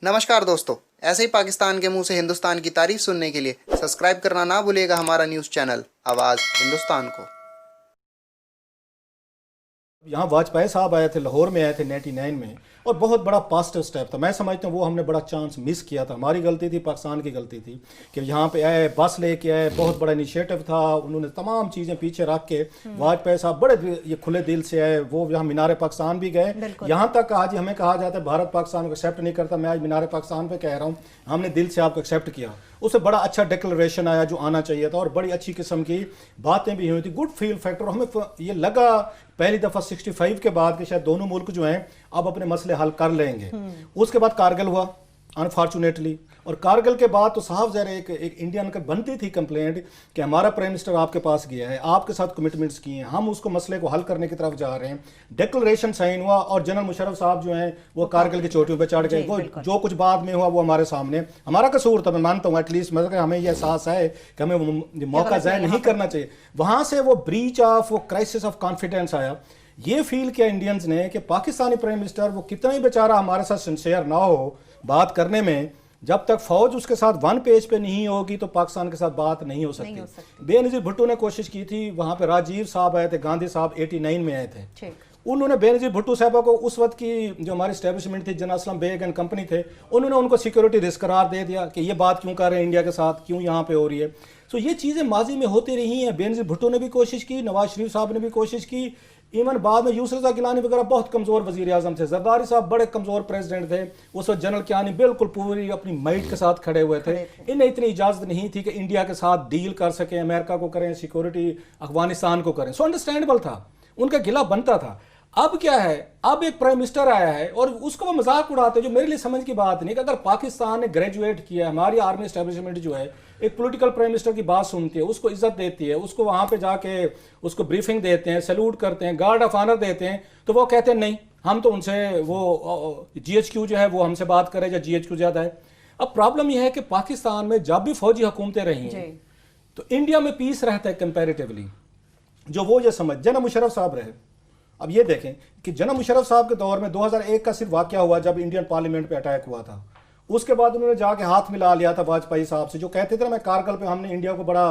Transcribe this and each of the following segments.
नमस्कार दोस्तों, ऐसे ही पाकिस्तान के मुंह से हिंदुस्तान की तारीफ सुनने के लिए सब्सक्राइब करना ना भूलिएगा हमारा न्यूज़ चैनल आवाज़ हिंदुस्तान को। यहाँ वाजपेयी साहब आए थे, लाहौर में आए थे 99 में, और बहुत बड़ा पॉजिटिव स्टेप था। मैं समझता हूँ वो हमने बड़ा चांस मिस किया था। हमारी गलती थी, पाकिस्तान की गलती थी कि यहाँ पे आए, बस लेके आए, बहुत बड़ा इनिशिएटिव था। उन्होंने तमाम चीज़ें पीछे रख के, वाजपेयी साहब बड़े ये खुले दिल से आए। वो यहाँ मीनार पाकिस्तान भी गए। यहाँ तक आज हमें कहा जाता है भारत पाकिस्तान को एक्सेप्ट नहीं करता। मैं आज मीनार पाकिस्तान पे कह रहा हूँ, हमने दिल से आपको एक्सेप्ट किया। उससे बड़ा अच्छा डिक्लेरेशन आया जो आना चाहिए था, और बड़ी अच्छी किस्म की बातें भी हुई थी, गुड फील फैक्टर। हमें ये लगा पहली दफ़ा 65 के बाद कि शायद दोनों मुल्क जो हैं अब अपने मसले हल कर लेंगे। उसके बाद कारगिल हुआ अनफॉर्चुनेटली, और कारगिल के बाद तो साफ ज़रा एक इंडियन का बनती थी कंप्लेंट कि हमारा प्राइम मिनिस्टर आपके पास गया है, आपके साथ कमिटमेंट्स किए हैं, हम उसको मसले को हल करने की तरफ जा रहे हैं। डिक्लेरेशन साइन हुआ और जनरल मुशर्रफ साहब जो हैं वो कारगिल की चोटियों पे चढ़ गए। वो जो कुछ बाद में हुआ वो हमारे सामने, हमारा कसूर था, मैं मानता हूँ एटलीस्ट, मतलब हमें यह एहसास है कि हमें मौका ज़ाया नहीं करना चाहिए। वहाँ से वो ब्रीच ऑफ, वो क्राइसिस ऑफ कॉन्फिडेंस आया। ये फील किया इंडियंस ने कि पाकिस्तानी प्राइम मिनिस्टर वो कितना ही बेचारा हमारे साथ सिंसियर ना हो बात करने में, जब तक फौज उसके साथ वन पेज पे नहीं होगी तो पाकिस्तान के साथ बात नहीं हो सकती। बेनज़ीर भुट्टो ने कोशिश की थी, वहां पे राजीव साहब आए थे, गांधी साहब 89 में आए थे। उन्होंने बेनज़ीर भुट्टो साहबा को, उस वक्त की जो हमारी स्टैब्लिशमेंट थी, general Aslam Beg and company थे, उन्होंने उनको सिक्योरिटी रिस्क करार दे दिया कि ये बात क्यों कर रहे हैं इंडिया के साथ, क्यों यहाँ पे हो रही है। तो ये चीज़ें माजी में होती रही हैं। बेनज़ीर भुट्टो ने भी कोशिश की, नवाज शरीफ साहब ने भी कोशिश की, इवन बाद में यूसुफ रज़ा गिलानी वगैरह बहुत कमज़ोर वज़ीर आज़म थे, जरदारी साहब बड़े कमज़ोर प्रेसिडेंट थे। उस वक्त जनरल कियानी बिल्कुल पूरी अपनी माइट के साथ खड़े हुए थे। इन्हें इतनी इजाज़त नहीं थी कि इंडिया के साथ डील कर सकें, अमेरिका को करें, सिक्योरिटी अफगानिस्तान को करें। सो अंडरस्टैंडेबल था, उनका गिला बनता था। अब क्या है, अब एक प्राइम मिनिस्टर आया है और उसको वो मजाक उड़ाते हैं, जो मेरे लिए समझ की बात नहीं। कि अगर पाकिस्तान ने ग्रेजुएट किया, हमारी आर्मी एस्टेब्लिशमेंट जो है एक पॉलिटिकल प्राइम मिनिस्टर की बात सुनती है, उसको इज्जत देती है, उसको वहां पे जाके उसको ब्रीफिंग देते हैं, सैल्यूट करते हैं, गार्ड ऑफ ऑनर देते हैं, तो वो कहते हैं नहीं, हम तो उनसे, वो GHQ जो है वो हमसे बात करे या GHQ ज्यादा है। अब प्रॉब्लम यह है कि पाकिस्तान में जब भी फौजी हुकूमतें रही हैं तो इंडिया में पीस रहता है कंपेरेटिवली। जो वो ये समझ जनरल मुशर्रफ साहब रहे। अब ये देखें कि जनरल मुशर्रफ साहब के दौर में 2001 का सिर्फ वाकया हुआ जब इंडियन पार्लियामेंट पे अटैक हुआ था। उसके बाद उन्होंने जाके हाथ मिला लिया था वाजपेयी साहब से, जो कहते थे ना, मैं कारगिल पे हमने इंडिया को बड़ा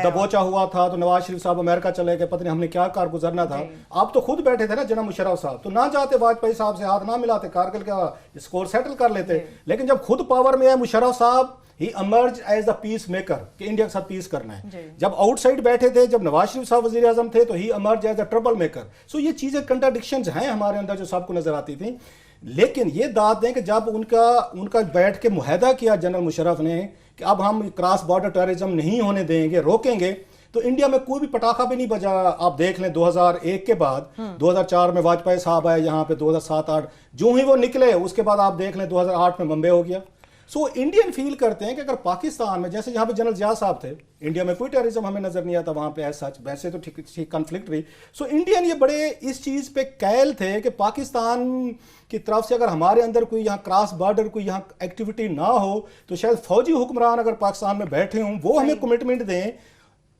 दबोचा हुआ था, तो नवाज शरीफ साहब अमेरिका चले गए, पता नहीं हमने क्या कार गुजरना था। आप तो खुद बैठे थे ना जनरल मुशर्रफ साहब, तो ना जाते वाजपेयी साहब से, हाथ ना मिलाते, कारगिल का स्कोर सेटल कर लेते। लेकिन जब खुद पावर में है मुशर्रफ साहब, ही emerged as the peace maker कि इंडिया के साथ पीस करना है। जब आउटसाइड बैठे थे, जब नवाज शरीफ साहब वजीर आजम थे, तो ही emerged as the trouble maker। सो ये चीजें कंट्राडिक्शंस हैं हमारे अंदर जो सबको नजर आती थी। लेकिन ये दाद दें कि जब उनका बैठ के मुआहदा किया जनरल मुशर्रफ ने कि अब हम क्रॉस बॉर्डर टेररिज्म नहीं होने देंगे, रोकेंगे, तो इंडिया में कोई भी पटाखा भी नहीं बजा। आप देख लें 2001 के बाद 2004 में वाजपेयी साहब आए यहाँ पे, 2007-8 जो ही वो निकले, उसके बाद आप देख लें 2008 में बम्बे हो गया। सो इंडियन फील करते हैं कि अगर पाकिस्तान में, जैसे यहाँ पे जनरल जिया साहब थे, इंडिया में कोई टेररिज्म हमें नजर नहीं आता वहां पे एज सच, वैसे तो ठीक कन्फ्लिक्ट रही। सो इंडियन ये बड़े इस चीज पे कैल थे कि पाकिस्तान की तरफ से अगर हमारे अंदर कोई यहाँ क्रॉस बॉर्डर कोई यहाँ एक्टिविटी ना हो, तो शायद फौजी हुक्मरान अगर पाकिस्तान में बैठे हों, वो हमें कमिटमेंट दें,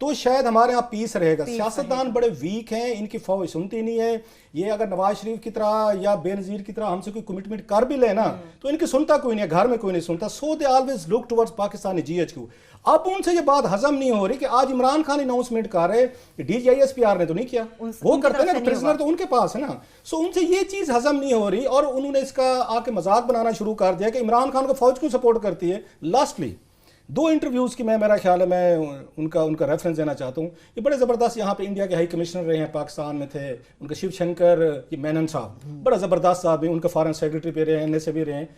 तो शायद हमारे यहाँ पीस रहेगा। सियासतदान बड़े वीक हैं, इनकी फौज सुनती नहीं है। ये अगर नवाज शरीफ की तरह या बेनजीर की तरह हमसे कोई कमिटमेंट कर भी लेना, तो इनकी सुनता कोई नहीं है, घर में कोई नहीं सुनता। So they always look towards Pakistani GHQ। अब उनसे ये बात हजम नहीं हो रही कि आज इमरान खान अनाउंसमेंट कर रहे, DGISPR ने तो नहीं किया, वो करते ना, प्रिजनर तो उनके पास है ना। सो उनसे ये चीज हजम नहीं हो रही, और उन्होंने इसका आके मजाक बनाना शुरू कर दिया कि इमरान खान को फौज क्यों सपोर्ट करती है। लास्टली 2 इंटरव्यूज़ की मेरा ख्याल है, मैं उनका रेफरेंस देना चाहता हूँ। ये बड़े ज़बरदस्त, यहाँ पे इंडिया के हाई कमिश्नर रहे हैं, पाकिस्तान में थे, उनके शिव शंकर ये मेनन साहब, बड़ा ज़बरदस्त साहब है, उनका फॉरेन सेक्रेटरी भी रहे हैं, NSA भी रहे हैं।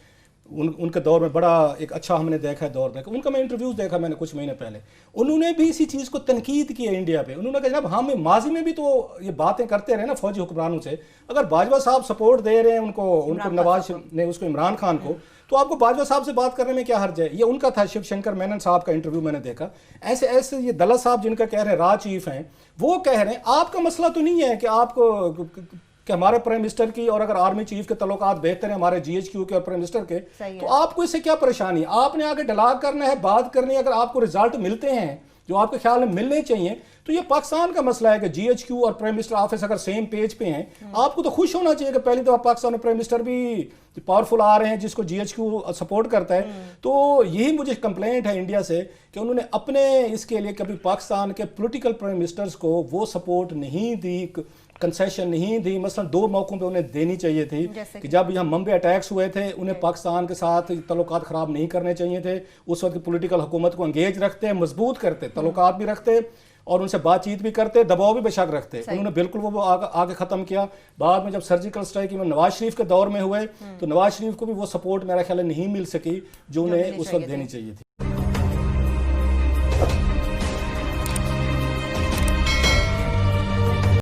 उनके दौर में बड़ा एक अच्छा हमने देखा है दौर देखा। उनका मैं इंटरव्यूज़ देखा मैंने कुछ महीने पहले, उन्होंने भी इसी चीज़ को तनकीद की है इंडिया पे। उन्होंने कहा जनाब हम माजी में भी तो ये बातें करते रहे ना फौजी हुक्मरानों से, अगर बाजवा साहब सपोर्ट दे रहे हैं उनको नवाज ने, उसको इमरान खान को, तो आपको बाजवा साहब से बात करने में क्या हर्ज है। ये उनका था, शिव शंकर मेनन साहब का इंटरव्यू मैंने देखा। ऐसे ये दला साहब जिनका कह रहे हैं रा चीफ हैं, वो कह रहे हैं आपका मसला तो नहीं है कि आपको कि हमारे प्राइम मिनिस्टर की और अगर आर्मी चीफ के तल्लुकात बेहतर है हमारे GHQ के और प्राइम मिनिस्टर के, तो आपको इससे क्या परेशानी है। आपने आगे डलाग करना है, बात करनी है, अगर आपको रिजल्ट मिलते हैं जो आपके ख्याल में मिलने चाहिए। तो ये पाकिस्तान का मसला है कि GHQ और प्राइम मिनिस्टर ऑफिस अगर सेम पेज पे हैं, आपको तो खुश होना चाहिए कि पहली दफा पाकिस्तान में प्राइम मिनिस्टर भी पावरफुल आ रहे हैं जिसको GHQ सपोर्ट करता है। तो यही मुझे कंप्लेंट है इंडिया से कि उन्होंने अपने इसके लिए कभी पाकिस्तान के पॉलिटिकल प्राइम मिनिस्टर्स को वो सपोर्ट नहीं दी, कंसेशन नहीं दी। मसलन 2 मौकों पे उन्हें देनी चाहिए थी कि जब यहाँ मुंबई अटैक्स हुए थे, उन्हें पाकिस्तान के साथ तल्लुकात ख़राब नहीं करने चाहिए थे। उस वक्त पॉलिटिकल हुकूमत को एंगेज रखते, मजबूत करते, तल्लुकात भी रखते और उनसे बातचीत भी करते, दबाव भी बेशक रखते। उन्होंने बिल्कुल वो आगे ख़त्म किया। बाद में जब सर्जिकल स्ट्राइक नवाज शरीफ के दौर में हुए तो नवाज शरीफ को भी वो सपोर्ट मेरा ख्याल नहीं मिल सकी जो उन्हें उस वक्त देनी चाहिए थी।